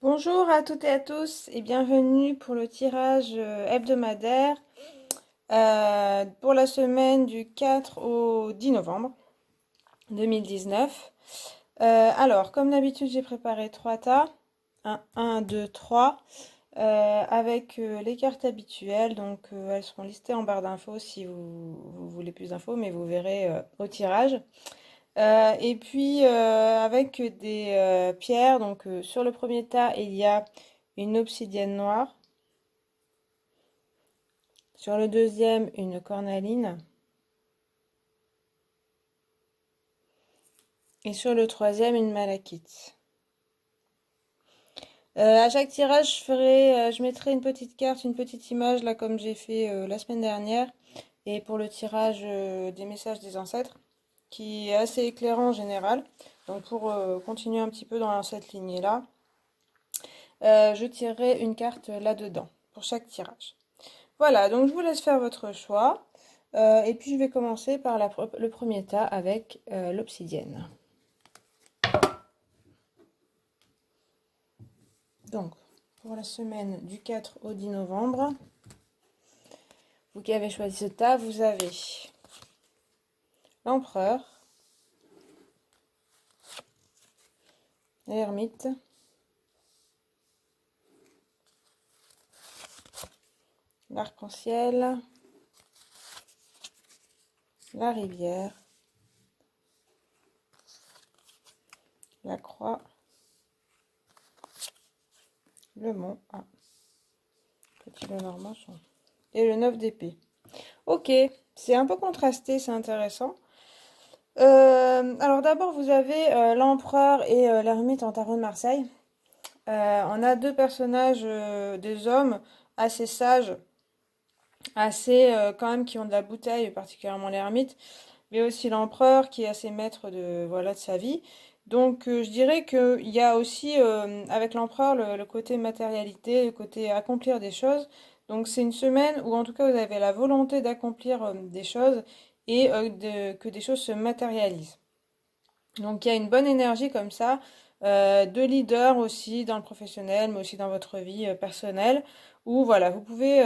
Bonjour à toutes et à tous et bienvenue pour le tirage hebdomadaire pour la semaine du 4 au 10 novembre 2019. Alors, comme d'habitude, j'ai préparé 3 tas, 1, 2, 3, avec les cartes habituelles. Donc, elles seront listées en barre d'infos si vous voulez plus d'infos, mais vous verrez au tirage. Et puis avec des pierres, donc sur le premier tas, il y a une obsidienne noire. Sur le deuxième, une cornaline. Et sur le troisième, une malachite. À chaque tirage, je mettrai une petite carte, une petite image, là comme j'ai fait la semaine dernière. Et pour le tirage des messages des ancêtres, qui est assez éclairant en général. Donc pour continuer un petit peu dans cette lignée-là, je tirerai une carte là-dedans pour chaque tirage. Voilà, donc je vous laisse faire votre choix. Et puis je vais commencer par le premier tas avec l'obsidienne. Donc, pour la semaine du 4 au 10 novembre, vous qui avez choisi ce tas, vous avez l'empereur, l'ermite, l'arc-en-ciel, la rivière, la croix, le mont, petit le normand, et le 9 d'épée. Ok, c'est un peu contrasté, c'est intéressant. Alors d'abord, vous avez l'empereur et l'ermite en tarot de Marseille. On a deux personnages, des hommes assez sages, assez quand même qui ont de la bouteille, particulièrement l'ermite, mais aussi l'empereur qui est assez maître de voilà de sa vie. Donc je dirais qu'il y a aussi avec l'empereur le côté matérialité, le côté accomplir des choses. Donc c'est une semaine où en tout cas vous avez la volonté d'accomplir des choses et que des choses se matérialisent. Donc il y a une bonne énergie comme ça, de leader aussi dans le professionnel, mais aussi dans votre vie personnelle, où voilà, vous pouvez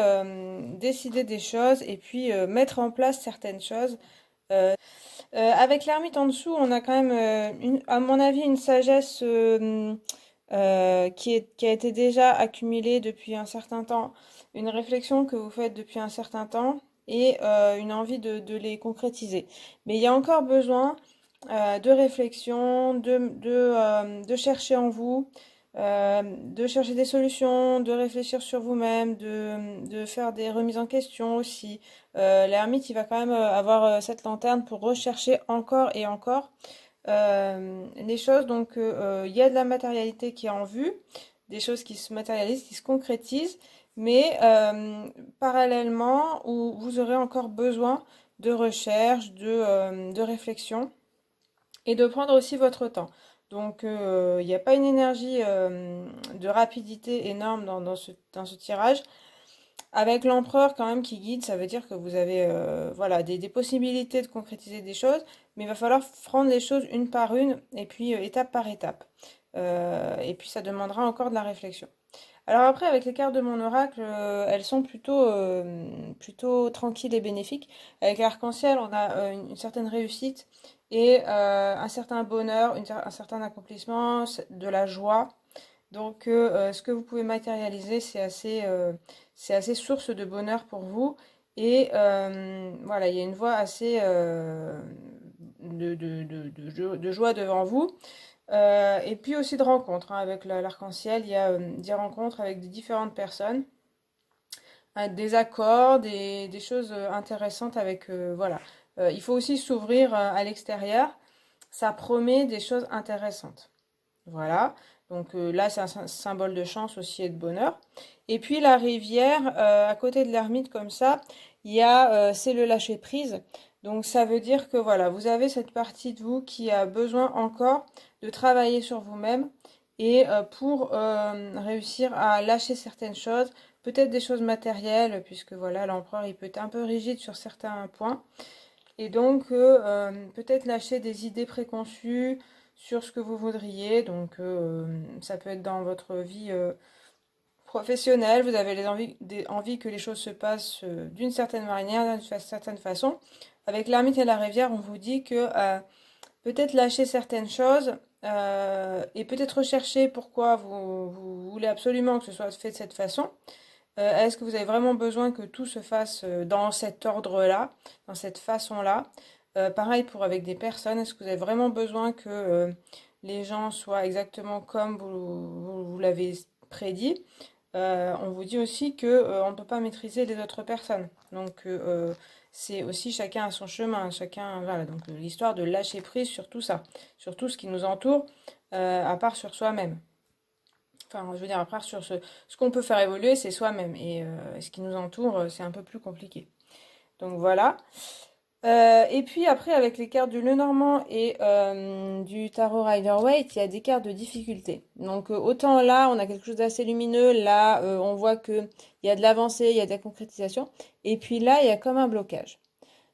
décider des choses et puis mettre en place certaines choses. Euh, avec l'ermite en dessous, on a quand même, à mon avis, une sagesse qui a été déjà accumulée depuis un certain temps, une réflexion que vous faites depuis un certain temps et une envie de les concrétiser. Mais il y a encore besoin de réflexion, de chercher en vous, de chercher des solutions, de réfléchir sur vous-même, de faire des remises en question aussi. L'ermite, il va quand même avoir cette lanterne pour rechercher encore et encore les choses. Donc, il y a de la matérialité qui est en vue, des choses qui se matérialisent, qui se concrétisent, mais parallèlement, où vous aurez encore besoin de recherche, de réflexion et de prendre aussi votre temps. Donc, il n'y a pas une énergie de rapidité énorme dans ce tirage. Avec l'empereur quand même qui guide, ça veut dire que vous avez voilà, des possibilités de concrétiser des choses, mais il va falloir prendre les choses une par une et puis étape par étape. Et puis ça demandera encore de la réflexion. Alors après, avec les cartes de mon oracle, elles sont plutôt tranquilles et bénéfiques. Avec l'arc-en-ciel, on a une certaine réussite et un certain bonheur, un certain accomplissement, de la joie. Donc, ce que vous pouvez matérialiser, c'est assez source de bonheur pour vous. Et voilà, il y a une voie assez de joie devant vous. Et puis aussi de rencontres, hein, avec l'arc-en-ciel, il y a des rencontres avec des différentes personnes, des accords, des choses intéressantes avec, voilà. Il faut aussi s'ouvrir à l'extérieur, ça promet des choses intéressantes. Voilà, donc là c'est un symbole de chance aussi et de bonheur. Et puis la rivière, à côté de l'ermite comme ça, il y a, c'est le lâcher prise. Donc ça veut dire que voilà, vous avez cette partie de vous qui a besoin encore de travailler sur vous-même et pour réussir à lâcher certaines choses, peut-être des choses matérielles, puisque voilà, l'empereur il peut être un peu rigide sur certains points. Et donc peut-être lâcher des idées préconçues sur ce que vous voudriez. Donc ça peut être dans votre vie professionnelle, vous avez des envies que les choses se passent d'une certaine manière, d'une certaine façon. Avec l'ermite et la rivière, on vous dit que peut-être lâcher certaines choses et peut-être rechercher pourquoi vous voulez absolument que ce soit fait de cette façon. Est-ce que vous avez vraiment besoin que tout se fasse dans cet ordre-là, dans cette façon-là? Pareil pour avec des personnes, est-ce que vous avez vraiment besoin que les gens soient exactement comme vous l'avez prédit? On vous dit aussi que on ne peut pas maîtriser les autres personnes. Donc c'est aussi chacun a son chemin, chacun voilà. Donc l'histoire de lâcher prise sur tout ça, sur tout ce qui nous entoure, à part sur soi-même. Enfin, je veux dire, à part sur ce qu'on peut faire évoluer, c'est soi-même. Et ce qui nous entoure, c'est un peu plus compliqué. Donc voilà. Et puis après, avec les cartes du Lenormand et du Tarot Rider-Waite, il y a des cartes de difficulté. Donc autant là, on a quelque chose d'assez lumineux, là, on voit que il y a de l'avancée, il y a de la concrétisation, et puis là, il y a comme un blocage.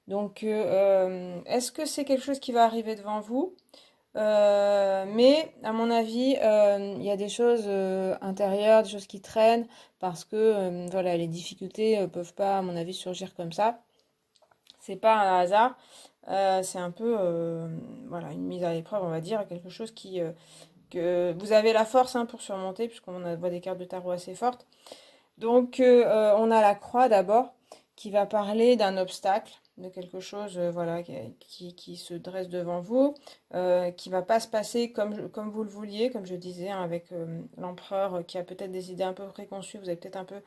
Donc, est-ce que c'est quelque chose qui va arriver devant vous? Mais à mon avis, il y a des choses intérieures, des choses qui traînent, parce que voilà, les difficultés peuvent pas, à mon avis, surgir comme ça. C'est pas un hasard, c'est un peu voilà, une mise à l'épreuve, on va dire, quelque chose que vous avez la force hein, pour surmonter, voit des cartes de tarot assez fortes. Donc on a la croix d'abord, qui va parler d'un obstacle, de quelque chose voilà, qui se dresse devant vous, qui va pas se passer comme vous le vouliez, comme je disais, hein, avec l'empereur qui a peut-être des idées un peu préconçues, vous avez peut-être un peu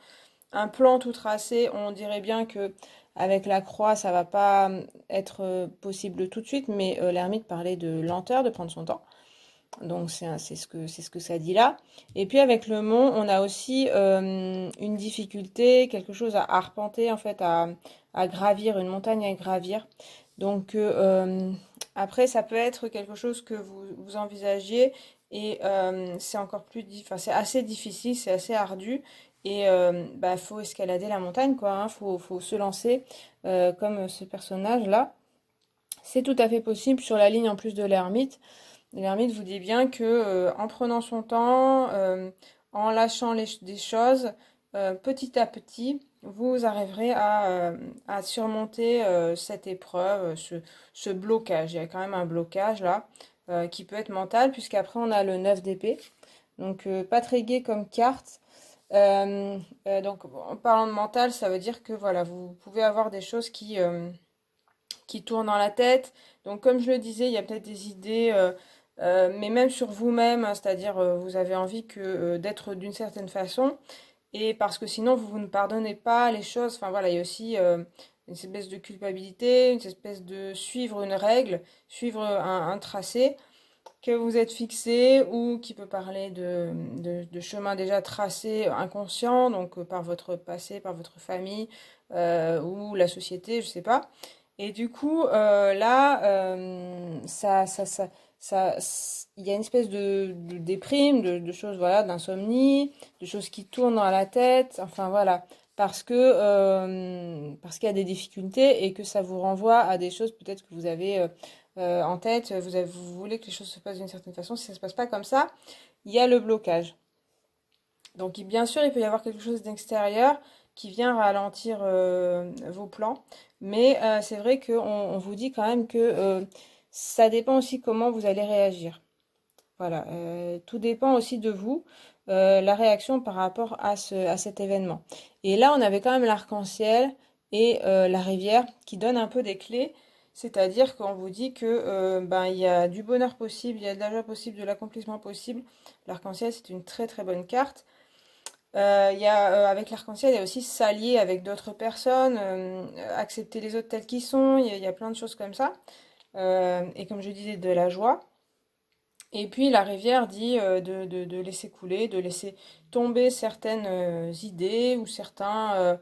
un plan tout tracé, on dirait bien que avec la croix, ça va pas être possible tout de suite, mais l'ermite parlait de lenteur, de prendre son temps. Donc c'est ce que ça dit là. Et puis avec le mont, on a aussi une difficulté, quelque chose à arpenter en fait, à gravir, une montagne à gravir. Donc après, ça peut être quelque chose que vous envisagiez et c'est encore enfin c'est assez difficile, c'est assez ardu. Et bah, faut escalader la montagne, quoi, hein, faut se lancer comme ce personnage-là. C'est tout à fait possible sur la ligne en plus de l'ermite. L'ermite vous dit bien que en prenant son temps, en lâchant des choses, petit à petit, vous arriverez à surmonter cette épreuve, ce blocage. Il y a quand même un blocage là qui peut être mental, puisqu'après on a le 9 d'épée. Donc pas très gai comme carte. Donc en parlant de mental, ça veut dire que voilà, vous pouvez avoir des choses qui tournent dans la tête. Donc comme je le disais, il y a peut-être des idées, mais même sur vous-même, hein, c'est-à-dire vous avez envie que d'être d'une certaine façon, et parce que sinon vous ne pardonnez pas les choses. Enfin voilà, il y a aussi une espèce de culpabilité, une espèce de suivre une règle, suivre un tracé que vous êtes fixé ou qui peut parler de chemins déjà tracés inconscients, donc par votre passé, par votre famille ou la société, je sais pas. Et du coup, là, il y a une espèce de déprime, de choses, voilà, d'insomnie, de choses qui tournent dans la tête, enfin voilà, parce qu'il y a des difficultés et que ça vous renvoie à des choses peut-être que vous avez en tête, vous voulez que les choses se passent d'une certaine façon, si ça se passe pas comme ça, il y a le blocage. Donc bien sûr, il peut y avoir quelque chose d'extérieur qui vient ralentir vos plans, mais c'est vrai qu'on vous dit quand même que ça dépend aussi comment vous allez réagir. Voilà, tout dépend aussi de vous, la réaction par rapport à cet événement. Et là, on avait quand même l'arc-en-ciel et la rivière qui donnent un peu des clés, c'est-à-dire qu'on vous dit que ben, il y a du bonheur possible, il y a de la joie possible, de l'accomplissement possible. L'arc-en-ciel, c'est une très très bonne carte. Avec l'arc-en-ciel, il y a aussi s'allier avec d'autres personnes, accepter les autres tels qu'ils sont, il y a plein de choses comme ça. Et comme je disais, de la joie. Et puis la rivière dit de laisser couler, de laisser tomber certaines idées ou certaines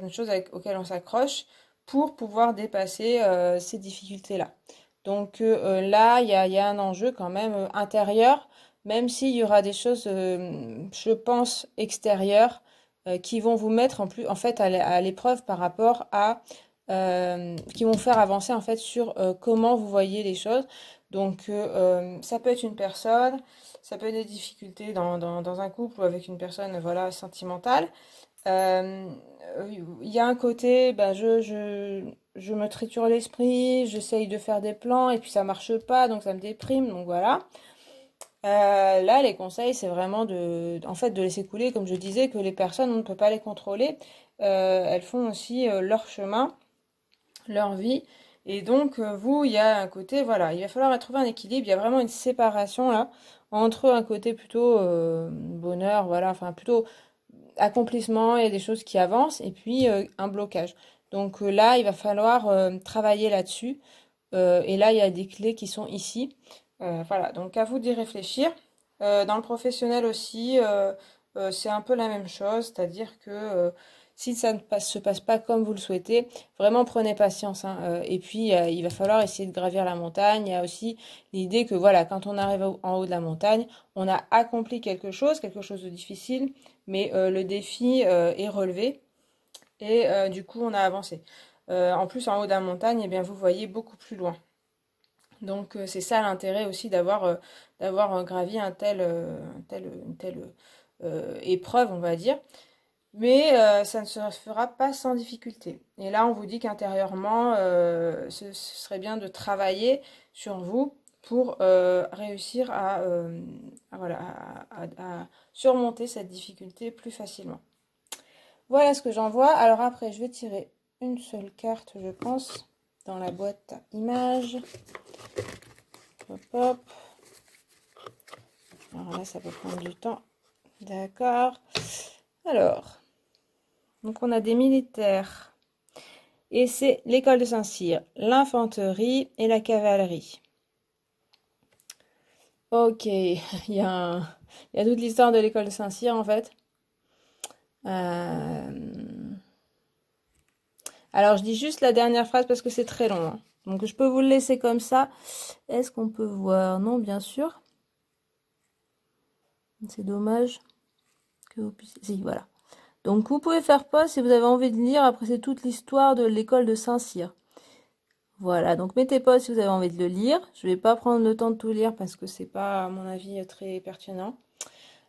choses auxquelles on s'accroche pour pouvoir dépasser ces difficultés-là. Donc là, il y a un enjeu quand même intérieur, même s'il y aura des choses, je pense, extérieures qui vont vous mettre en fait à l'épreuve par rapport à qui vont faire avancer en fait sur comment vous voyez les choses. Donc, ça peut être une personne, ça peut être des difficultés dans un couple ou avec une personne, voilà, sentimentale. Euh, il y a un côté, bah, je me triture l'esprit, j'essaye de faire des plans et puis ça marche pas, donc ça me déprime, donc voilà. Là, les conseils, c'est vraiment en fait, de laisser couler, comme je disais, que les personnes, on ne peut pas les contrôler. Elles font aussi leur chemin, leur vie. Et donc, vous, il y a un côté, voilà, il va falloir trouver un équilibre. Il y a vraiment une séparation là entre un côté plutôt bonheur, voilà, enfin plutôt accomplissement, il y a des choses qui avancent, et puis un blocage. Donc là, il va falloir travailler là-dessus. Et là, il y a des clés qui sont ici. Voilà, donc à vous d'y réfléchir. Dans le professionnel aussi, c'est un peu la même chose, c'est-à-dire que si ça ne se passe pas comme vous le souhaitez, vraiment prenez patience, hein. Et puis, il va falloir essayer de gravir la montagne. Il y a aussi l'idée que voilà, quand on arrive en haut de la montagne, on a accompli quelque chose de difficile, mais le défi est relevé et du coup, on a avancé. En plus, en haut de la montagne, eh bien, vous voyez beaucoup plus loin. Donc c'est ça l'intérêt aussi d'avoir gravi une telle épreuve, on va dire. Mais ça ne se fera pas sans difficulté. Et là, on vous dit qu'intérieurement, ce serait bien de travailler sur vous pour réussir voilà, à surmonter cette difficulté plus facilement. Voilà ce que j'en vois. Alors après, je vais tirer une seule carte, je pense, dans la boîte à images. Hop, hop. Alors là, ça peut prendre du temps. D'accord. Alors, donc on a des militaires. Et c'est l'école de Saint-Cyr, l'infanterie et la cavalerie. Ok, il y a toute l'histoire de l'école de Saint-Cyr en fait. Alors je dis juste la dernière phrase parce que c'est très long, hein. Donc je peux vous le laisser comme ça. Est-ce qu'on peut voir? Non, bien sûr. C'est dommage que vous puissiez... Si, voilà. Donc vous pouvez faire pause si vous avez envie de lire. Après, c'est toute l'histoire de l'école de Saint-Cyr. Voilà, donc mettez pause si vous avez envie de le lire. Je ne vais pas prendre le temps de tout lire parce que c'est pas, à mon avis, très pertinent.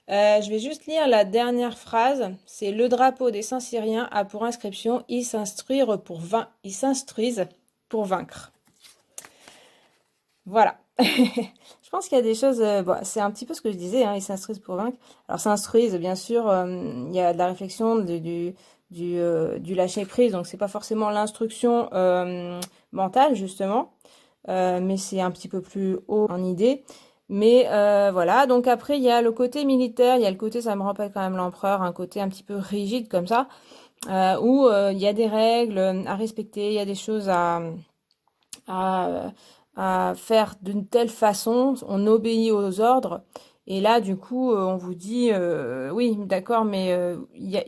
Je vais juste lire la dernière phrase. C'est le drapeau des Saint-Cyriens a pour inscription ils s'instruisent pour vaincre. Voilà. Je pense qu'il y a des choses. Bon, c'est un petit peu ce que je disais, hein, ils s'instruisent pour vaincre. Alors, s'instruisent, bien sûr, il y a de la réflexion, du lâcher prise, donc c'est pas forcément l'instruction mentale, justement, mais c'est un petit peu plus haut en idée. Mais voilà, donc après, il y a le côté militaire, il y a le côté, ça me rappelle quand même l'empereur, un côté un petit peu rigide comme ça, où il y a des règles à respecter, il y a des choses à, à faire d'une telle façon, on obéit aux ordres. Et là, du coup, on vous dit, oui, d'accord, mais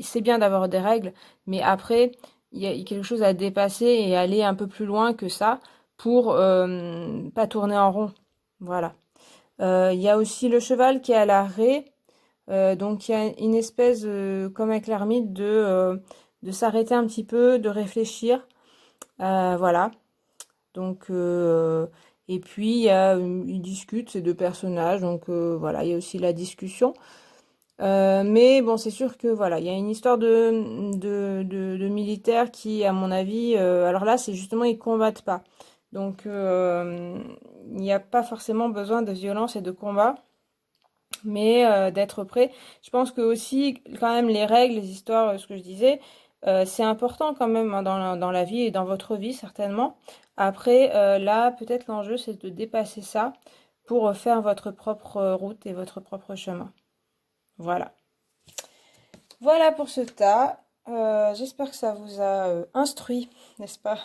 c'est bien d'avoir des règles, mais après, il y a quelque chose à dépasser et aller un peu plus loin que ça pour pas tourner en rond. Voilà. Il y a aussi le cheval qui est à l'arrêt. Donc, il y a une espèce, comme avec l'ermite, de s'arrêter un petit peu, de réfléchir. Voilà. Donc, et puis ils discutent, ces deux personnages. Donc voilà, il y a aussi la discussion. Mais bon, c'est sûr que voilà, il y a une histoire de militaires qui, à mon avis, alors là, c'est justement, ils combattent pas. Donc, il n'y a pas forcément besoin de violence et de combat, mais d'être prêt. Je pense que aussi, quand même, les règles, les histoires, ce que je disais, c'est important quand même, hein, dans la vie et dans votre vie, certainement. Après, là, peut-être l'enjeu, c'est de dépasser ça pour faire votre propre route et votre propre chemin. Voilà. Voilà pour ce tas. J'espère que ça vous a instruit, n'est-ce pas,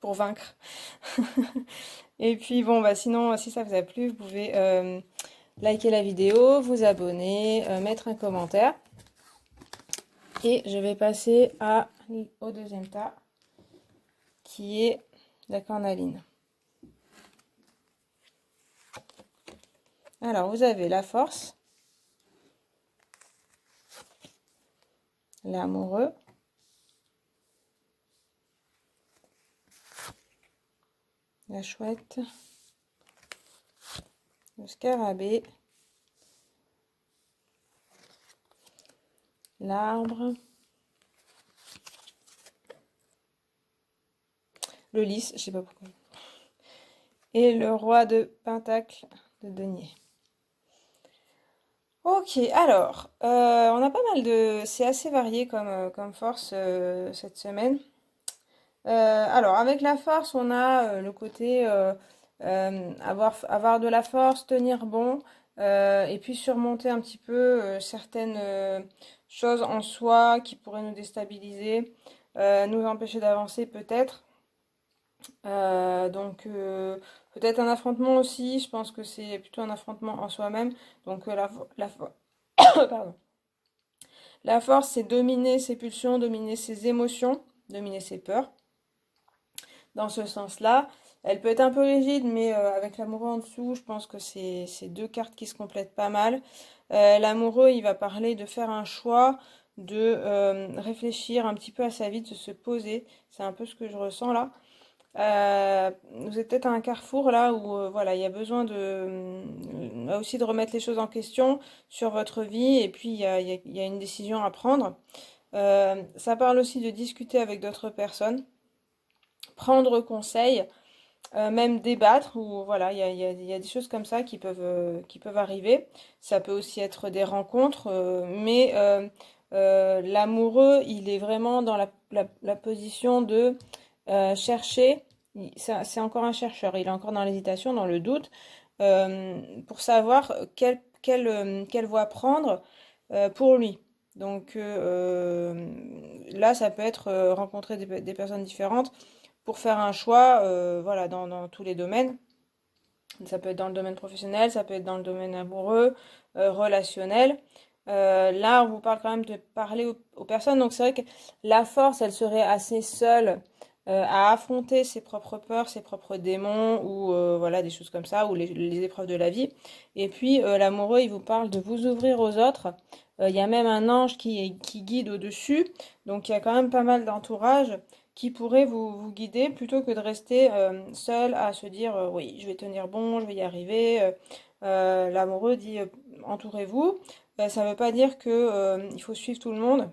pour vaincre. Et puis bon, bah sinon, si ça vous a plu, vous pouvez liker la vidéo, vous abonner, mettre un commentaire. Et je vais passer au deuxième tas, qui est la cornaline. Alors, vous avez la force, l'amoureux, la chouette, le scarabée, l'arbre, le lys, je sais pas pourquoi, et le roi de pentacle de denier. Ok, alors, on a pas mal de... C'est assez varié comme force cette semaine. Alors, avec la force, on a le côté avoir de la force, tenir bon, et puis surmonter un petit peu certaines choses en soi qui pourraient nous déstabiliser, nous empêcher d'avancer peut-être. Donc, peut-être un affrontement aussi, je pense que c'est plutôt un affrontement en soi-même. Donc, pardon. La force, c'est dominer ses pulsions, dominer ses émotions, dominer ses peurs. Dans ce sens-là, elle peut être un peu rigide, mais avec l'amoureux en dessous, je pense que c'est deux cartes qui se complètent pas mal. L'amoureux, il va parler de faire un choix, de réfléchir un petit peu à sa vie, de se poser. C'est un peu ce que je ressens là. Vous êtes peut-être à un carrefour là où voilà, il y a besoin aussi de remettre les choses en question sur votre vie et puis il y a une décision à prendre. Ça parle aussi de discuter avec d'autres personnes, prendre conseil, même débattre ou voilà, il y a des choses comme ça qui peuvent arriver. Ça peut aussi être des rencontres, mais l'amoureux, il est vraiment dans la position de chercher. C'est encore un chercheur, il est encore dans l'hésitation, dans le doute, pour savoir quelle voie prendre pour lui. Donc là, ça peut être rencontrer des personnes différentes pour faire un choix, voilà, dans tous les domaines. Ça peut être dans le domaine professionnel, ça peut être dans le domaine amoureux, relationnel. Là, on vous parle quand même de parler aux personnes. Donc c'est vrai que la force, elle serait assez seule à affronter ses propres peurs, ses propres démons ou voilà des choses comme ça ou les épreuves de la vie. Et puis l'amoureux, il vous parle de vous ouvrir aux autres. Il y a même un ange qui guide au-dessus. Donc il y a quand même pas mal d'entourage qui pourrait vous guider plutôt que de rester seul à se dire oui, je vais tenir bon, je vais y arriver. L'amoureux dit entourez-vous. Ça ne veut pas dire que il faut suivre tout le monde.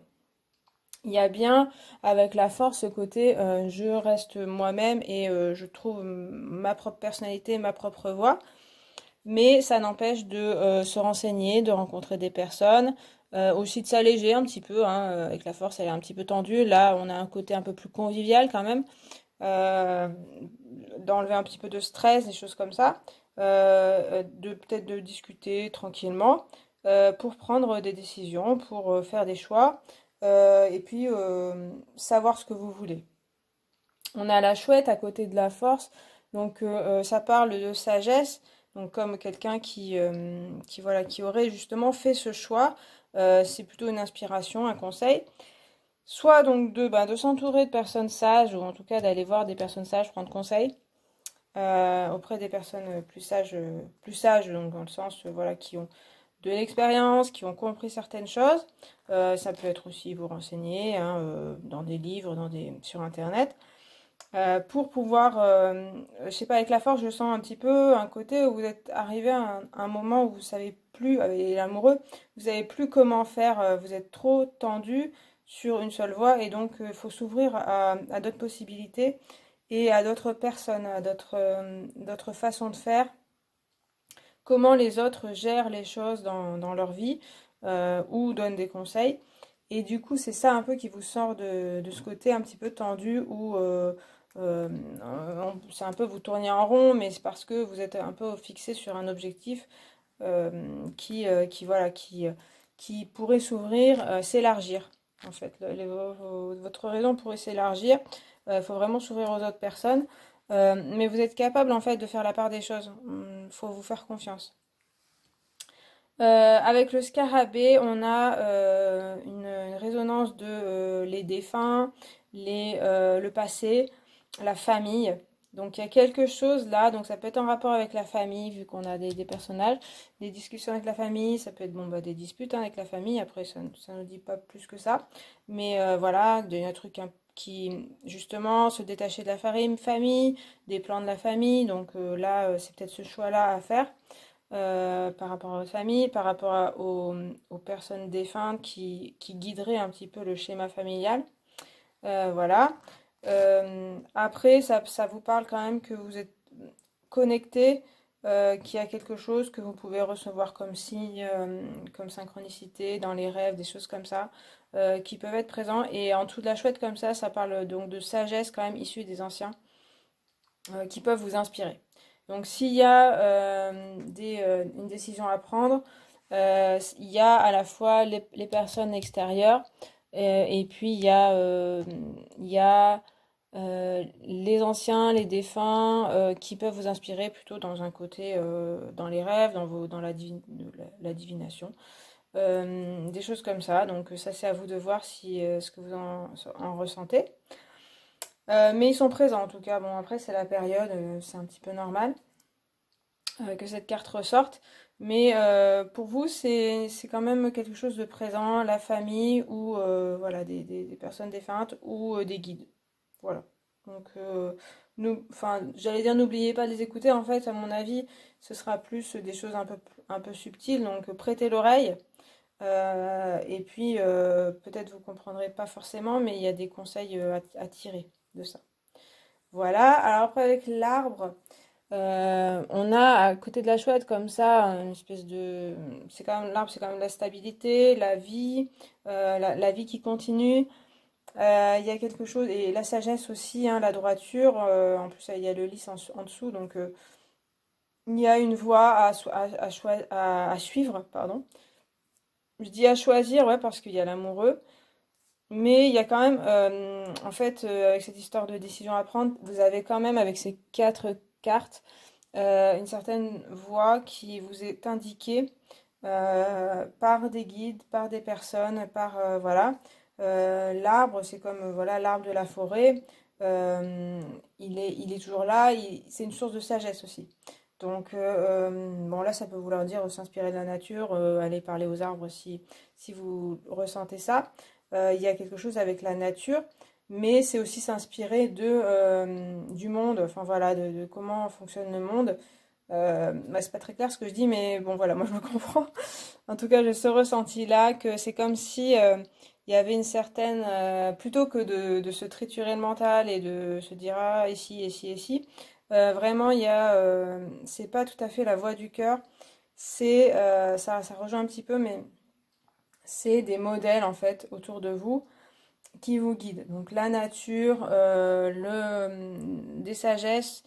Il y a bien avec la force ce côté je reste moi-même et je trouve ma propre personnalité, ma propre voix. Mais ça n'empêche de se renseigner, de rencontrer des personnes, aussi de s'alléger un petit peu, hein, avec la force elle est un petit peu tendue. Là on a un côté un peu plus convivial quand même, euh, d'enlever un petit peu de stress, des choses comme ça, de peut-être de discuter tranquillement pour prendre des décisions, pour faire des choix et puis savoir ce que vous voulez. On a la chouette à côté de la force, donc ça parle de sagesse, donc comme quelqu'un voilà, qui aurait justement fait ce choix, c'est plutôt une inspiration, un conseil. Soit donc de s'entourer de personnes sages, ou en tout cas d'aller voir des personnes sages, prendre conseil auprès des personnes plus sages, donc dans le sens voilà, qui ont de l'expérience, qui ont compris certaines choses. Ça peut être aussi vous renseigner hein, dans des livres, sur Internet, pour pouvoir, je sais pas, avec la force, je sens un petit peu un côté où vous êtes arrivé à un moment où vous savez plus, avec l'amoureux, vous savez plus comment faire, vous êtes trop tendu sur une seule voie et donc il faut s'ouvrir à d'autres possibilités et à d'autres personnes, à d'autres façons de faire, comment les autres gèrent les choses dans leur vie ou donnent des conseils. Et du coup, c'est ça un peu qui vous sort de ce côté un petit peu tendu où c'est un peu vous tournez en rond, mais c'est parce que vous êtes un peu fixé sur un objectif voilà, qui pourrait s'ouvrir, s'élargir. En fait, votre raison pourrait s'élargir. Il faut vraiment s'ouvrir aux autres personnes. Mais vous êtes capable en fait de faire la part des choses. Il faut vous faire confiance. Avec le scarabée, on a une résonance de les défunts, le passé, la famille. Donc il y a quelque chose là, donc ça peut être en rapport avec la famille, vu qu'on a des personnages, des discussions avec la famille, ça peut être bon, bah, des disputes hein, avec la famille, après ça ne nous dit pas plus que ça. Mais voilà, un truc qui justement se détacher de la famille, des plans de la famille, donc là c'est peut-être ce choix-là à faire. par rapport à votre famille, par rapport aux personnes défuntes qui guideraient un petit peu le schéma familial. Voilà. Après, ça vous parle quand même que vous êtes connecté, qu'il y a quelque chose que vous pouvez recevoir comme signe, comme synchronicité dans les rêves, des choses comme ça, qui peuvent être présents. Et en dessous de la chouette comme ça parle donc de sagesse quand même issue des anciens, qui peuvent vous inspirer. Donc s'il y a une décision à prendre, il y a à la fois les personnes extérieures, et puis il y a les anciens, les défunts, qui peuvent vous inspirer plutôt dans un côté, dans les rêves, dans la divination, des choses comme ça. Donc ça c'est à vous de voir si ce que vous en ressentez. Mais ils sont présents en tout cas. Bon après c'est la période, c'est un petit peu normal que cette carte ressorte. Mais pour vous, c'est quand même quelque chose de présent, la famille ou voilà, des personnes défuntes ou des guides. Voilà. Donc, enfin, j'allais dire n'oubliez pas de les écouter. En fait, à mon avis, ce sera plus des choses un peu subtiles. Donc, prêtez l'oreille. Et puis, peut-être vous comprendrez pas forcément, mais il y a des conseils à tirer de ça. Voilà. Alors après, avec l'arbre. On a à côté de la chouette comme ça une espèce de... C'est quand même l'arbre, c'est quand même la stabilité, la vie, la vie qui continue. Il y a quelque chose, et la sagesse aussi, hein, la droiture. En plus, il y a le lys en dessous, donc il y a une voie à suivre, pardon. Je dis à choisir, ouais, parce qu'il y a l'amoureux. Mais il y a quand même, en fait, avec cette histoire de décision à prendre, vous avez quand même, avec ces 4 cartes, une certaine voie qui vous est indiquée par des guides, par des personnes, par voilà. L'arbre, c'est comme voilà l'arbre de la forêt. euh, il est toujours là. C'est une source de sagesse aussi. Donc bon là, ça peut vouloir dire s'inspirer de la nature, aller parler aux arbres si vous ressentez ça. Il y a quelque chose avec la nature mais c'est aussi s'inspirer du monde, enfin voilà, de comment fonctionne le monde. Bah, c'est pas très clair ce que je dis, mais bon voilà, moi je me comprends. En tout cas, j'ai ce ressenti-là que c'est comme si il y avait une certaine, plutôt que de se triturer le mental et de se dire ah ici, ici, ici, vraiment il y a, c'est pas tout à fait la voix du cœur, c'est ça rejoint un petit peu, mais c'est des modèles en fait autour de vous qui vous guide. Donc la nature, des sagesses,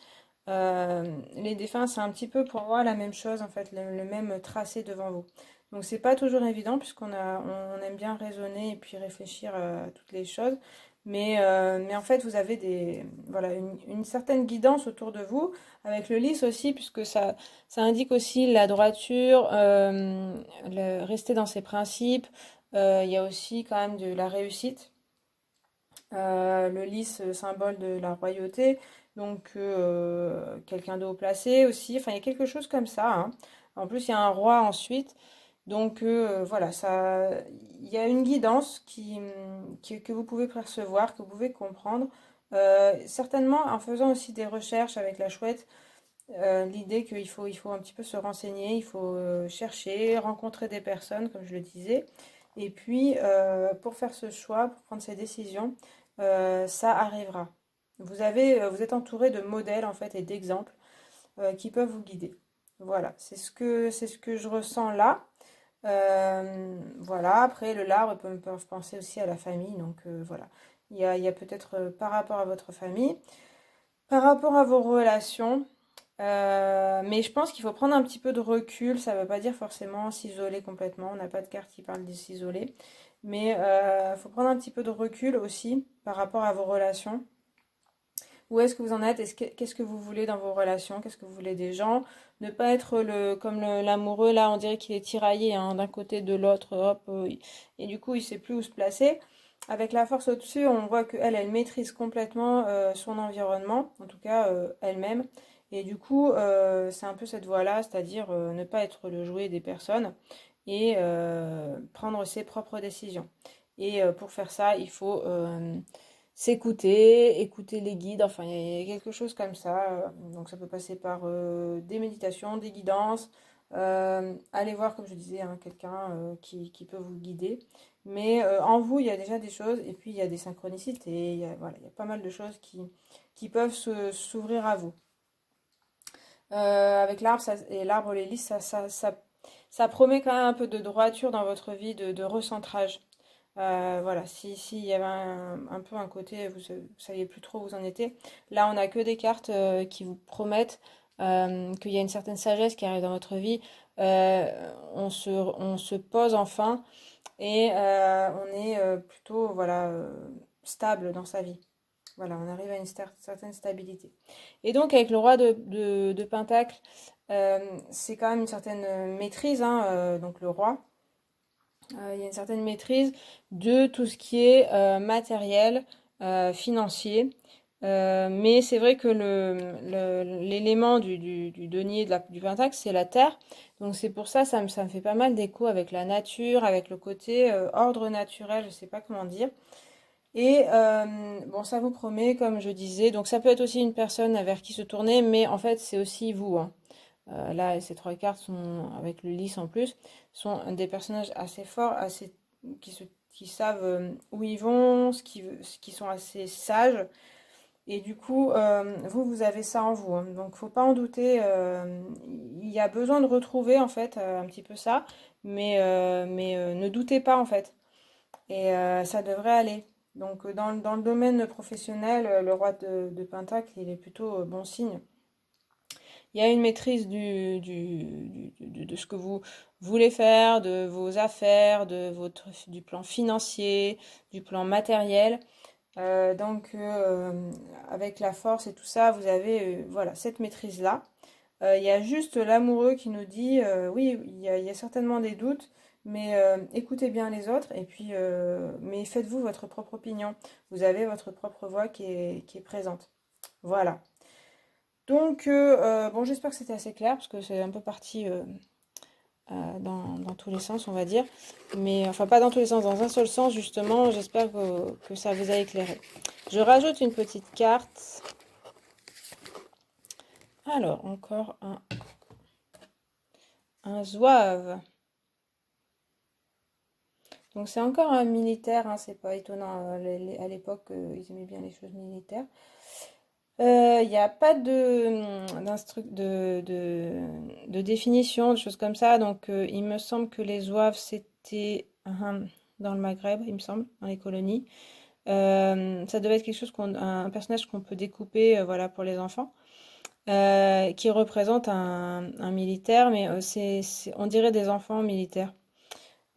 les défunts, c'est un petit peu pour moi la même chose en fait, le même tracé devant vous. Donc c'est pas toujours évident on aime bien raisonner et puis réfléchir à toutes les choses. Mais en fait, vous avez voilà, une certaine guidance autour de vous, avec le lys aussi, puisque ça indique aussi la droiture, rester dans ses principes. Il y a aussi quand même de la réussite. Le lys, symbole de la royauté, donc quelqu'un de haut placé aussi. Enfin, il y a quelque chose comme ça, hein. En plus, il y a un roi ensuite. Donc voilà, il y a une guidance que vous pouvez percevoir, que vous pouvez comprendre. Certainement en faisant aussi des recherches avec la chouette, l'idée il faut un petit peu se renseigner, il faut chercher, rencontrer des personnes, comme je le disais. Et puis, pour faire ce choix, pour prendre ces décisions, ça arrivera. Vous êtes entouré de modèles en fait et d'exemples qui peuvent vous guider. Voilà, c'est ce que je ressens là. Voilà, après le l'arbre peut penser aussi à la famille, donc voilà. Il y a peut-être par rapport à votre famille, par rapport à vos relations. Mais je pense qu'il faut prendre un petit peu de recul. Ça ne veut pas dire forcément s'isoler complètement. On n'a pas de carte qui parle de s'isoler. Mais il faut prendre un petit peu de recul aussi par rapport à vos relations. Où est-ce que vous en êtes? Qu'est-ce que vous voulez dans vos relations? Qu'est-ce que vous voulez des gens? Ne pas être comme l'amoureux, là, on dirait qu'il est tiraillé hein, d'un côté, de l'autre, hop, et du coup, il sait plus où se placer. Avec la force au-dessus, on voit qu'elle, elle maîtrise complètement son environnement, en tout cas elle-même. Et du coup, c'est un peu cette voie-là, c'est-à-dire ne pas être le jouet des personnes et prendre ses propres décisions. Et pour faire ça, il faut s'écouter, écouter les guides, enfin il y a quelque chose comme ça. Donc ça peut passer par des méditations, des guidances, Allez voir, comme je disais, hein, quelqu'un qui peut vous guider. Mais en vous, il y a déjà des choses, et puis il y a des synchronicités, voilà, il y a pas mal de choses qui peuvent s'ouvrir à vous. Avec l'arbre et l'arbre, les lys, ça promet quand même un peu de droiture dans votre vie, de recentrage. Voilà, s'il y avait un peu un côté, vous ne saviez plus trop où vous en étiez. Là, on n'a que des cartes qui vous promettent qu'il y a une certaine sagesse qui arrive dans votre vie. On se pose enfin et on est plutôt voilà, stable dans sa vie. Voilà, on arrive à une certaine stabilité. Et donc, avec le roi de Pentacle, c'est quand même une certaine maîtrise, hein, donc le roi. Il y a une certaine maîtrise de tout ce qui est matériel, financier. Mais c'est vrai que l'élément du denier du pentacle, c'est la terre. Donc c'est pour ça, ça me fait pas mal d'écho avec la nature, avec le côté ordre naturel, je sais pas comment dire. Et bon, ça vous promet, comme je disais, donc ça peut être aussi une personne vers qui se tourner, mais en fait c'est aussi vous, hein. Là, ces trois cartes sont, avec le lys en plus, sont des personnages assez forts, qui, qui savent où ils vont, ce qui sont assez sages. Et du coup, vous avez ça en vous, hein. Donc, faut pas en douter. Il y a besoin de retrouver, en fait, un petit peu ça. Mais ne doutez pas, en fait. Et ça devrait aller. Donc, dans le domaine professionnel, le roi de Pentacle, il est plutôt bon signe. Il y a une maîtrise de ce que vous voulez faire, de vos affaires, du plan financier, du plan matériel. Avec la force et tout ça, vous avez voilà, cette maîtrise-là. Il y a juste l'amoureux qui nous dit, oui, il y a certainement des doutes, mais écoutez bien les autres, et puis, mais faites-vous votre propre opinion. Vous avez votre propre voix qui est présente. Voilà. Donc, bon, j'espère que c'était assez clair, parce que c'est un peu parti dans tous les sens, on va dire. Mais, enfin, pas dans tous les sens, dans un seul sens, justement. J'espère que ça vous a éclairé. Je rajoute une petite carte. Alors, encore un zouave. Donc, c'est encore un militaire, hein, c'est pas étonnant. À l'époque, ils aimaient bien les choses militaires. Il n'y a pas de définition, de choses comme ça. Donc, il me semble que les zouaves, c'était dans le Maghreb, il me semble, dans les colonies. Ça devait être quelque chose un personnage qu'on peut découper, voilà, pour les enfants, qui représente un militaire, mais on dirait des enfants militaires.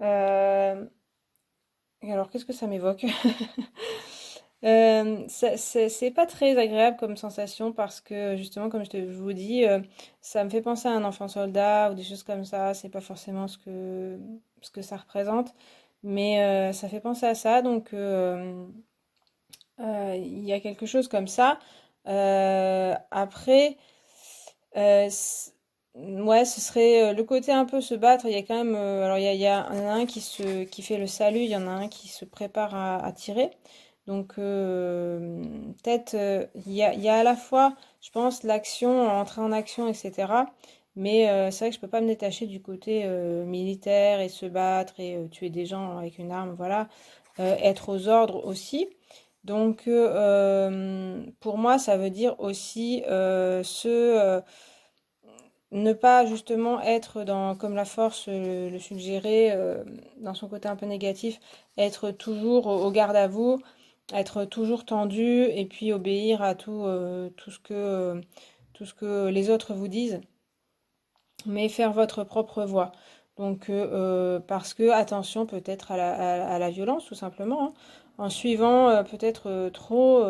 Euh, et alors, qu'est-ce que ça m'évoque? C'est pas très agréable comme sensation parce que justement, comme je vous dis, ça me fait penser à un enfant soldat ou des choses comme ça. C'est pas forcément ce que ça représente, mais ça fait penser à ça. Donc, il y a quelque chose comme ça. Après, euh, c- ouais, ce serait le côté un peu se battre. Il y a quand même, alors il y en a un qui fait le salut, il y en a un qui se prépare à tirer. Donc peut-être il y a à la fois, je pense, l'action, entrer en action, etc. Mais c'est vrai que je peux pas me détacher du côté militaire et se battre et tuer des gens avec une arme, voilà. Être aux ordres aussi. Donc, pour moi, ça veut dire aussi ne pas justement être dans, comme la force le suggérait, dans son côté un peu négatif, être toujours au garde à vous, être toujours tendu et puis obéir à tout ce que les autres vous disent, mais faire votre propre voix. Donc, parce que, attention peut-être à la violence, tout simplement, hein, en suivant peut-être trop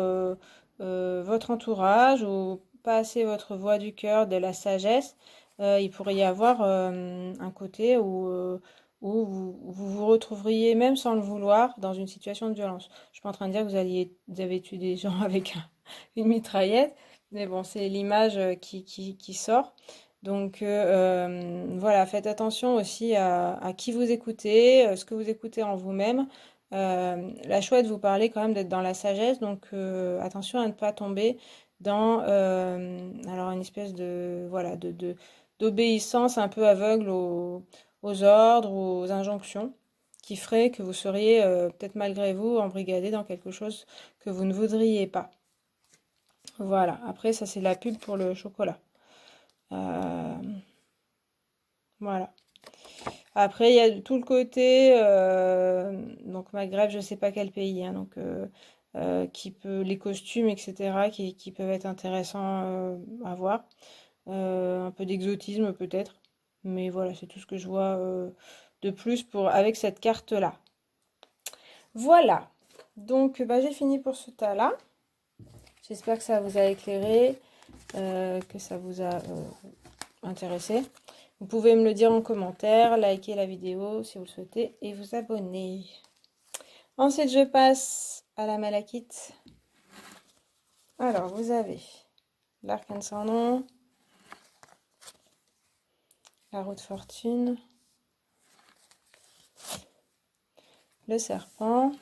votre entourage ou pas assez votre voix du cœur, de la sagesse, il pourrait y avoir un côté où vous retrouveriez, même sans le vouloir, dans une situation de violence. Je suis pas en train de dire que vous avez tué des gens avec une mitraillette, mais bon, c'est l'image qui sort. Donc voilà, faites attention aussi à qui vous écoutez, ce que vous écoutez en vous-même. La chouette vous parlait quand même d'être dans la sagesse, donc attention à ne pas tomber dans alors une espèce de voilà d'obéissance un peu aveugle aux ordres, aux injonctions, qui ferait que vous seriez peut-être malgré vous embrigadé dans quelque chose que vous ne voudriez pas. Voilà, après ça c'est la pub pour le chocolat. Euh, voilà. Après il y a tout le côté, donc Maghreb, je sais pas quel pays, hein, donc qui peut, les costumes, etc., qui peuvent être intéressants à voir. Un peu d'exotisme peut-être. Mais voilà, c'est tout ce que je vois de plus avec cette carte-là. Voilà. Donc, bah, j'ai fini pour ce tas-là. J'espère que ça vous a éclairé, que ça vous a intéressé. Vous pouvez me le dire en commentaire, liker la vidéo si vous le souhaitez et vous abonner. Ensuite, je passe à la malachite. Alors, vous avez l'arcane sans nom, la roue de fortune, le serpent,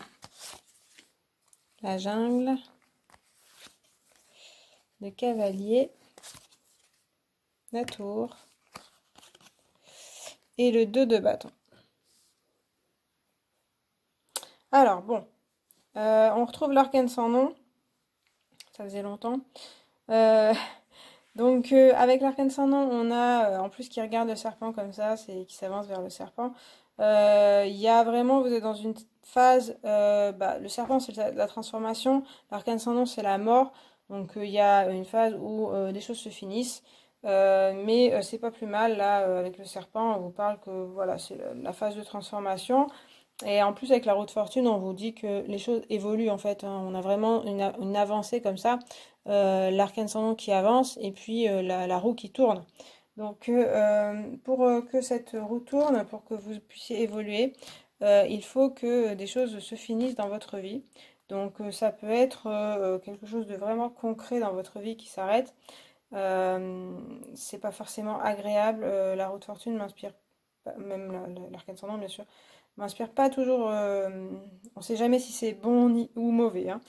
la jungle, le cavalier, la tour et le 2 de bâton. Alors, bon, on retrouve l'arcane sans nom. Ça faisait longtemps. Donc, avec l'arcane sans nom, on a, en plus qui regarde le serpent comme ça, c'est qui s'avance vers le serpent. Il y a vraiment, vous êtes dans une phase, le serpent c'est la transformation, l'arcane sans nom c'est la mort. Donc, il y a une phase où les choses se finissent. Mais c'est pas plus mal, là, avec le serpent, on vous parle que voilà, c'est la phase de transformation. Et en plus, avec la roue de fortune, on vous dit que les choses évoluent en fait, hein. On a vraiment une avancée comme ça, l'arcane sans nom qui avance et puis la roue qui tourne. Donc, pour que cette roue tourne, pour que vous puissiez évoluer, il faut que des choses se finissent dans votre vie. Donc, ça peut être quelque chose de vraiment concret dans votre vie qui s'arrête. C'est pas forcément agréable. La roue de fortune m'inspire, même l'arcane sans nom, bien sûr m'inspire pas toujours. On sait jamais si c'est bon ou mauvais, hein.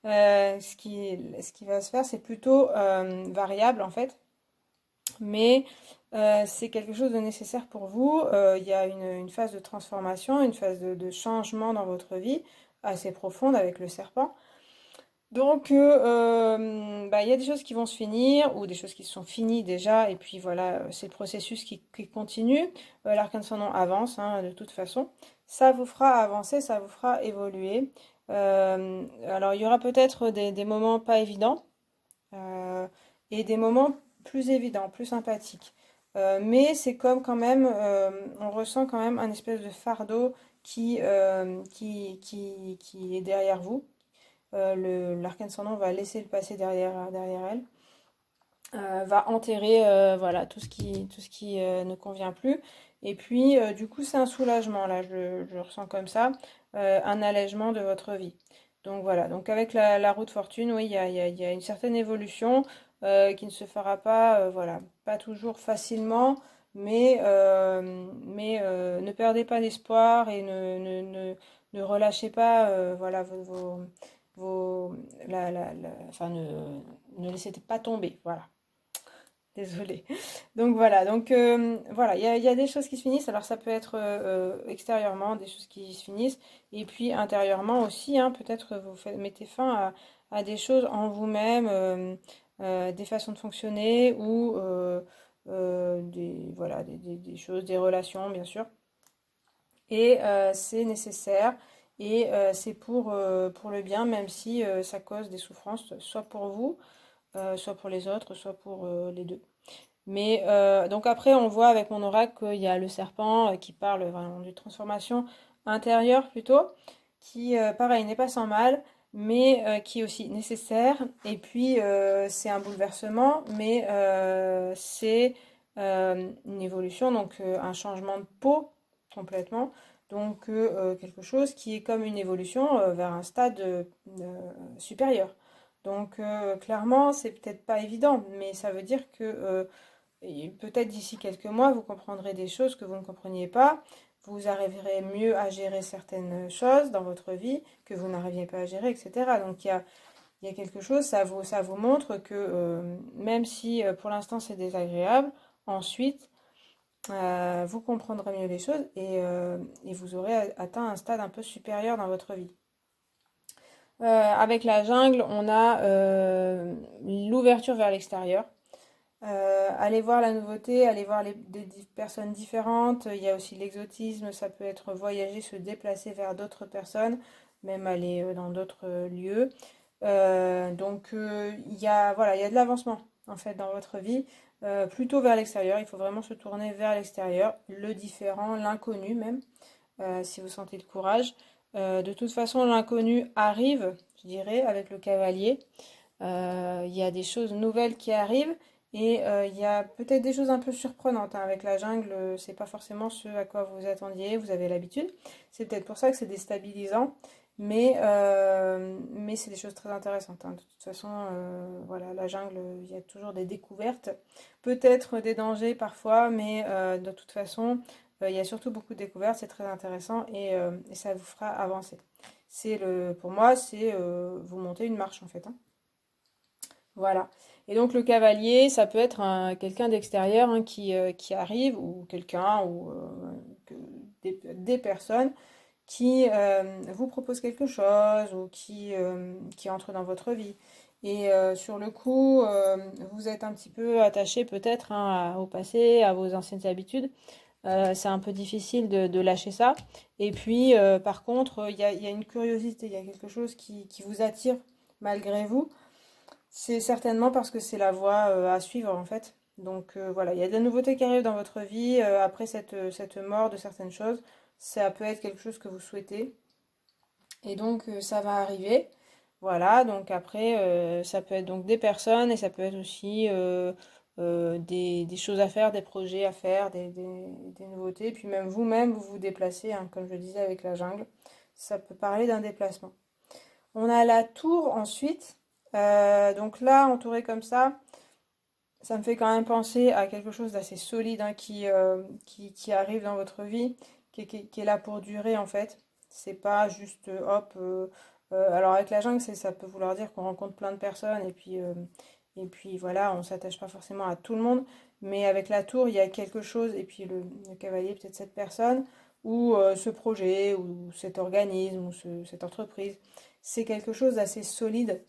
Ce qui va se faire, c'est plutôt variable en fait, mais c'est quelque chose de nécessaire pour vous. Il y a une phase de transformation, une phase de changement dans votre vie assez profonde avec le serpent. Donc, il y a des choses qui vont se finir ou des choses qui se sont finies déjà, et puis voilà, c'est le processus qui continue. L'arcane sans nom avance, hein, de toute façon. Ça vous fera avancer, ça vous fera évoluer. Alors, il y aura peut-être des moments pas évidents et des moments plus évidents, plus sympathiques. Mais c'est comme quand même, on ressent quand même un espèce de fardeau qui est derrière vous. L'arcane sans nom va laisser le passé derrière elle, va enterrer voilà, tout ce qui ne convient plus. Et puis, du coup, c'est un soulagement, là, je ressens comme ça, un allègement de votre vie. Donc voilà, donc avec la roue de fortune, oui, il y a une certaine évolution qui ne se fera pas, voilà, pas toujours facilement, mais ne perdez pas d'espoir et ne relâchez pas voilà, enfin, ne laissez pas tomber, voilà. Désolée. Donc voilà, voilà, il y a des choses qui se finissent. Alors ça peut être extérieurement des choses qui se finissent, et puis intérieurement aussi, hein, peut-être mettez fin à des choses en vous-même, des façons de fonctionner ou voilà, des choses, des relations, bien sûr. Et c'est nécessaire et c'est pour le bien, même si ça cause des souffrances, soit pour vous, soit pour les autres, soit pour les deux. Mais donc après, on voit avec mon oracle qu'il y a le serpent qui parle vraiment d'une transformation intérieure plutôt, qui, pareil, n'est pas sans mal, mais qui est aussi nécessaire. Et puis, c'est un bouleversement, mais c'est une évolution, donc un changement de peau complètement. Donc, quelque chose qui est comme une évolution vers un stade supérieur. Donc, clairement, c'est peut-être pas évident, mais ça veut dire que et peut-être d'ici quelques mois, vous comprendrez des choses que vous ne compreniez pas. Vous arriverez mieux à gérer certaines choses dans votre vie que vous n'arriviez pas à gérer, etc. Donc il y a quelque chose, ça vous montre que même si pour l'instant c'est désagréable, ensuite, vous comprendrez mieux les choses et vous aurez atteint un stade un peu supérieur dans votre vie. Avec la jungle, on a l'ouverture vers l'extérieur. Aller voir la nouveauté, aller voir des personnes différentes. Il y a aussi l'exotisme, ça peut être voyager, se déplacer vers d'autres personnes, même aller dans d'autres lieux. Il y a, voilà, il y a de l'avancement en fait dans votre vie, plutôt vers l'extérieur. Il faut vraiment se tourner vers l'extérieur, le différent, l'inconnu même, si vous sentez le courage. De toute façon, l'inconnu arrive, je dirais, avec le cavalier. Il y a des choses nouvelles qui arrivent et il y a peut-être des choses un peu surprenantes, hein. Avec la jungle, c'est pas forcément ce à quoi vous attendiez, vous avez l'habitude. C'est peut-être pour ça que c'est déstabilisant, mais c'est des choses très intéressantes, hein. De toute façon, voilà, la jungle, il y a toujours des découvertes, peut-être des dangers parfois, mais de toute façon, il y a surtout beaucoup de découvertes, c'est très intéressant et ça vous fera avancer. Pour moi, c'est vous montez une marche en fait, hein. Voilà. Et donc le cavalier, ça peut être quelqu'un d'extérieur, hein, qui arrive, ou quelqu'un, ou des personnes qui vous proposent quelque chose, ou qui entrent dans votre vie. Et sur le coup, vous êtes un petit peu attaché peut-être, hein, au passé, à vos anciennes habitudes. C'est un peu difficile de lâcher ça. Et puis, par contre, il y a une curiosité, il y a quelque chose qui vous attire malgré vous. C'est certainement parce que c'est la voie à suivre en fait. Donc voilà, il y a de la nouveauté qui arrive dans votre vie après cette mort de certaines choses. Ça peut être quelque chose que vous souhaitez. Et donc ça va arriver. Voilà, donc après, ça peut être donc des personnes et ça peut être aussi des choses à faire, des projets à faire, des nouveautés. Puis même vous-même, vous vous déplacez, hein, comme je le disais avec la jungle. Ça peut parler d'un déplacement. On a la tour ensuite. Donc là, entouré comme ça me fait quand même penser à quelque chose d'assez solide, hein, qui arrive dans votre vie, qui est là pour durer en fait. C'est pas juste hop. Alors avec la jungle, ça peut vouloir dire qu'on rencontre plein de personnes et puis voilà, on s'attache pas forcément à tout le monde. Mais avec la tour, il y a quelque chose, et puis le cavalier, peut-être cette personne, ou ce projet, ou cet organisme, ou cette entreprise, c'est quelque chose d'assez solide,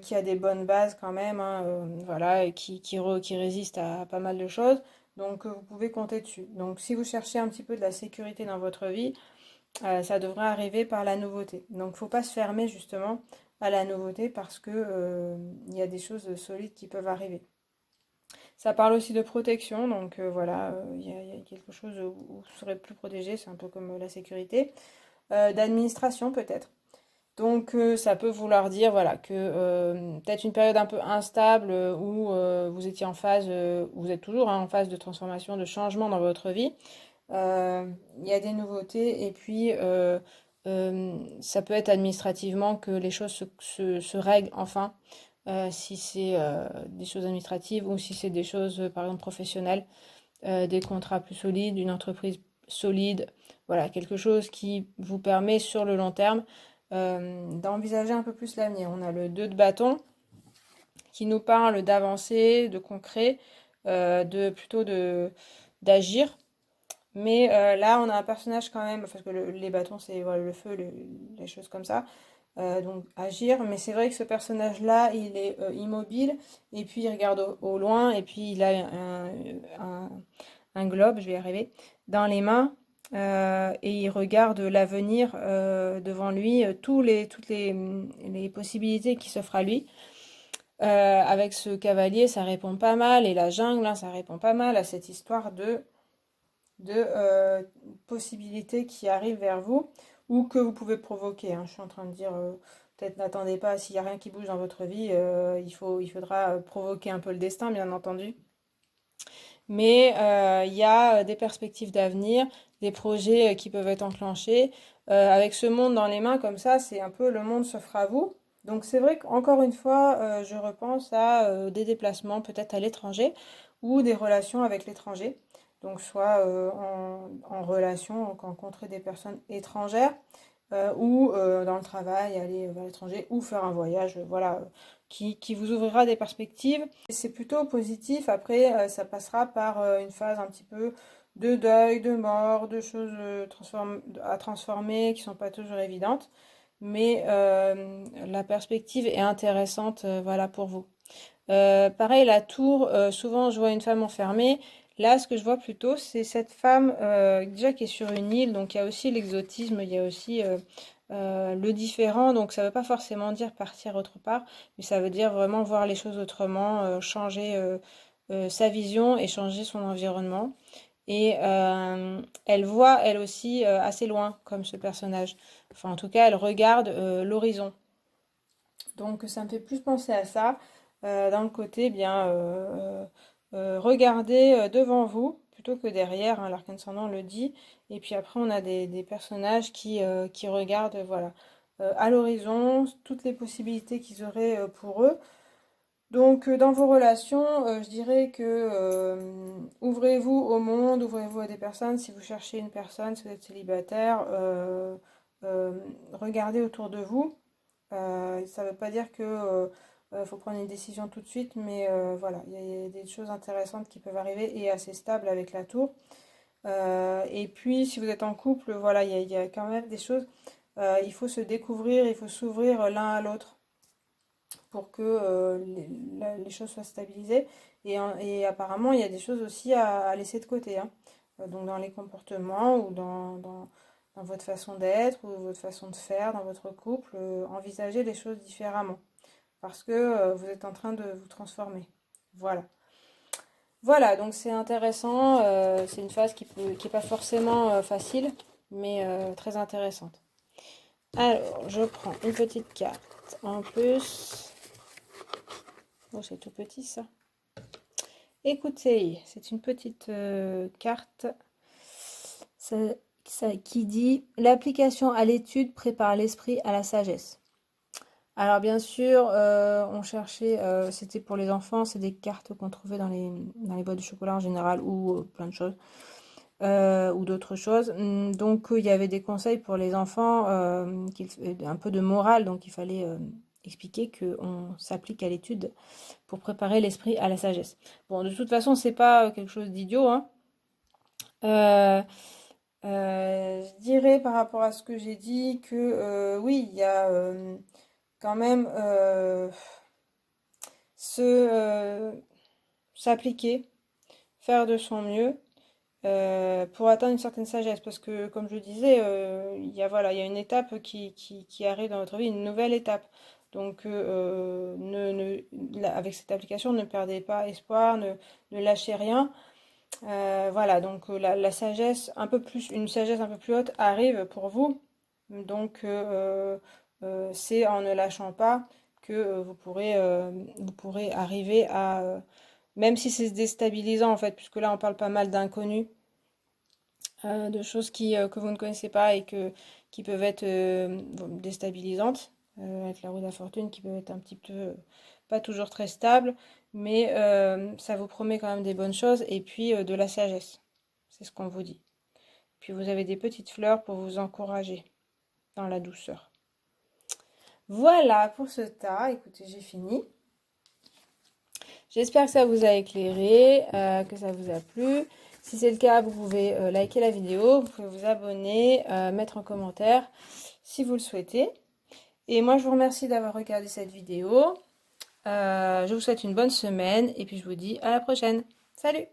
qui a des bonnes bases quand même, hein, voilà, et qui résiste à pas mal de choses. Donc vous pouvez compter dessus. Donc si vous cherchez un petit peu de la sécurité dans votre vie, ça devrait arriver par la nouveauté. Donc faut pas se fermer justement à la nouveauté parce que il y a des choses solides qui peuvent arriver. Ça parle aussi de protection, donc voilà, il y a quelque chose où vous serez plus protégé, c'est un peu comme la sécurité. D'administration peut-être. Donc ça peut vouloir dire voilà que peut-être une période un peu instable, où vous étiez en phase, vous êtes toujours, hein, en phase de transformation, de changement dans votre vie. Il y a des nouveautés et puis ça peut être administrativement que les choses se règlent enfin, si c'est des choses administratives ou si c'est des choses par exemple professionnelles, des contrats plus solides, une entreprise solide, voilà, quelque chose qui vous permet sur le long terme d'envisager un peu plus l'avenir. On a le 2 de bâton qui nous parle d'avancer, de concret, plutôt d'agir. Mais là, on a un personnage quand même, parce que les bâtons, c'est voilà, le feu, les choses comme ça. Donc agir, mais c'est vrai que ce personnage-là, il est immobile, et puis il regarde au loin, et puis il a un, un globe, je vais y arriver, dans les mains, et il regarde l'avenir devant lui, toutes les possibilités qui s'offrent à lui. Avec ce cavalier, ça répond pas mal, et la jungle, hein, ça répond pas mal à cette histoire de possibilités qui arrivent vers vous ou que vous pouvez provoquer, hein. Je suis en train de dire, peut-être n'attendez pas, s'il n'y a rien qui bouge dans votre vie, il faudra provoquer un peu le destin, bien entendu. Mais il y a des perspectives d'avenir, des projets qui peuvent être enclenchés. Avec ce monde dans les mains comme ça, c'est un peu le monde s'offre à vous. Donc c'est vrai qu'encore une fois, je repense à des déplacements peut-être à l'étranger ou des relations avec l'étranger. Donc soit en relation, donc rencontrer des personnes étrangères ou dans le travail, aller vers l'étranger ou faire un voyage. Voilà, qui vous ouvrira des perspectives. C'est plutôt positif. Après, ça passera par une phase un petit peu de deuil, de mort, de choses à transformer qui sont pas toujours évidentes. Mais la perspective est intéressante, voilà, pour vous. Pareil, la tour, souvent je vois une femme enfermée. Là, ce que je vois plutôt, c'est cette femme déjà qui est sur une île, donc il y a aussi l'exotisme, il y a aussi le différent, donc ça ne veut pas forcément dire partir autre part, mais ça veut dire vraiment voir les choses autrement, changer sa vision et changer son environnement. Et elle voit, elle aussi, assez loin, comme ce personnage. Enfin, en tout cas, elle regarde l'horizon. Donc ça me fait plus penser à ça, dans le côté bien regardez devant vous plutôt que derrière, hein, l'arcane ascendant le dit. Et puis après on a des personnages qui regardent voilà, à l'horizon, toutes les possibilités qu'ils auraient pour eux. Donc dans vos relations, je dirais que ouvrez-vous au monde, ouvrez-vous à des personnes. Si vous cherchez une personne, si vous êtes célibataire, euh, regardez autour de vous. Ça ne veut pas dire que faut prendre une décision tout de suite, mais voilà, il y a des choses intéressantes qui peuvent arriver et assez stables avec la tour. Et puis, si vous êtes en couple, voilà, il y a quand même des choses. Il faut se découvrir, il faut s'ouvrir l'un à l'autre pour que les choses soient stabilisées. Et apparemment, il y a des choses aussi à laisser de côté, hein. Donc dans les comportements ou dans votre façon d'être ou votre façon de faire dans votre couple, envisagez les choses différemment parce que vous êtes en train de vous transformer. Voilà. Voilà, donc c'est intéressant. C'est une phase qui est pas forcément facile, mais très intéressante. Alors, je prends une petite carte en plus. Oh, c'est tout petit ça. Écoutez, c'est une petite carte qui dit l'application à l'étude prépare l'esprit à la sagesse. Alors bien sûr, on cherchait, c'était pour les enfants, c'est des cartes qu'on trouvait dans les boîtes de chocolat en général ou plein de choses, ou d'autres choses. Donc il y avait des conseils pour les enfants, un peu de morale, donc il fallait expliquer qu'on s'applique à l'étude pour préparer l'esprit à la sagesse. Bon, de toute façon, c'est pas quelque chose d'idiot, hein. Euh, je dirais par rapport à ce que j'ai dit que oui, il y a quand même se s'appliquer, faire de son mieux pour atteindre une certaine sagesse. Parce que, comme je disais, voilà, il y a une étape qui arrive dans votre vie, une nouvelle étape. Donc, avec cette application, ne perdez pas espoir, ne lâchez rien. Voilà, donc la sagesse un peu plus, une sagesse un peu plus haute arrive pour vous. Donc, c'est en ne lâchant pas que vous pourrez arriver à, même si c'est déstabilisant en fait, puisque là on parle pas mal d'inconnus, de choses que vous ne connaissez pas et qui peuvent être déstabilisantes, avec la roue de la fortune qui peut être un petit peu pas toujours très stable, mais ça vous promet quand même des bonnes choses et puis de la sagesse. C'est ce qu'on vous dit. Puis vous avez des petites fleurs pour vous encourager dans la douceur. Voilà pour ce tas. Écoutez, j'ai fini. J'espère que ça vous a éclairé, que ça vous a plu. Si c'est le cas, vous pouvez liker la vidéo, vous pouvez vous abonner, mettre en commentaire si vous le souhaitez. Et moi, je vous remercie d'avoir regardé cette vidéo. Je vous souhaite une bonne semaine et puis je vous dis à la prochaine. Salut!